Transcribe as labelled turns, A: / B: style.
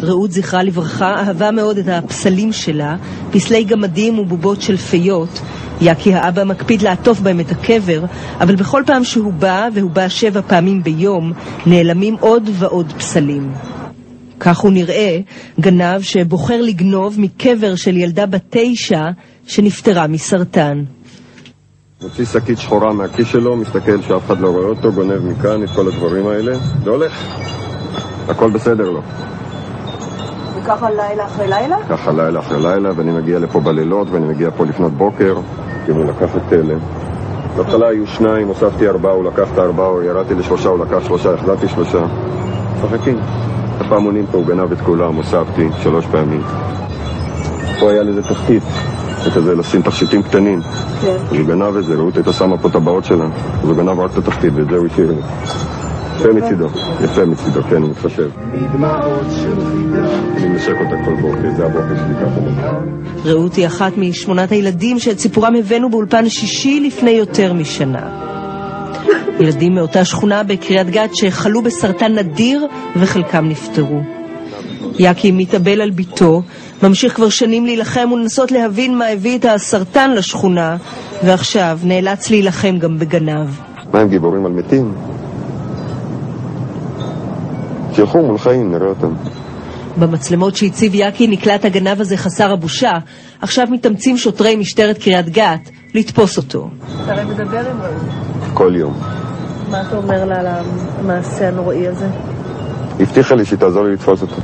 A: רעות זכרה לברכה אהבה מאוד את הפסלים שלה, פסלי גמדים ובובות של פיות. יקי האבא מקפיד לעטוף בהם את הקבר, אבל בכל פעם שהוא בא, והוא בא 7 פעמים ביום, נעלמים עוד ועוד פסלים. כך הוא נראה, גנב שבוחר לגנוב מקבר של ילדה בת 9 שנפטרה מסרטן.
B: מוציא שקית שחורה מהכיס שלו, מסתכל שאף אחד לא רואה אותו, גונב מכאן את כל הדברים האלה, והולך. הכל בסדר לו.
A: וככה לילה אחרי לילה?
B: ככה לילה אחרי לילה, ואני מגיע לפה בלילות, ואני מגיע פה לפנות בוקר, כי הוא לקח את תלם. בהתחלה היו 2, הוספתי 4, הוא לקח את 4, ירדתי ל3, הוא לקח 3, החזרתי 3. שחקים. הפעמונים פה הוא גנב את כולם, הוספתי 3 פעמים. פה היה לזה תחתית, וכזה לשים תכשיטים קטנים. כן. אז הוא גנב את זה, ראות הייתה שמה פה טבעות שלה. אז הוא גנב רק את התחתית, ואת זה הוא השאיר לי. יפה מצידו, יפה מצידו, כן, הוא מתחשב. אני משק אותה כל בוקר, זה הבוקר שלי ככה.
A: רעות היא אחת מ8 הילדים שאת סיפורם הבאנו באולפן שישי לפני יותר משנה. ילדים מאותה שכונה בקריית גת שחלו בסרטן נדיר וחלקם נפטרו. יקי מתאבל על ביתו, ממשיך כבר שנים להילחם ולנסות להבין מה הביא את הסרטן לשכונה, ועכשיו נאלץ להילחם גם בגנב.
B: מה הם גיבורים על מתים? שילכו מול חיים, נראה אותם.
A: במצלמות שהציב יקי נקלט הגנב הזה חסר הבושה. עכשיו מתאמצים שוטרי משטרת קריית גת לתפוס אותו. אתה הרי מדבר עם רעות?
B: כל יום.
A: מה אתה אומר לה על המעשה הנוראי הזה?
B: הבטיחה לי שתעזור לי לתפוס אותו.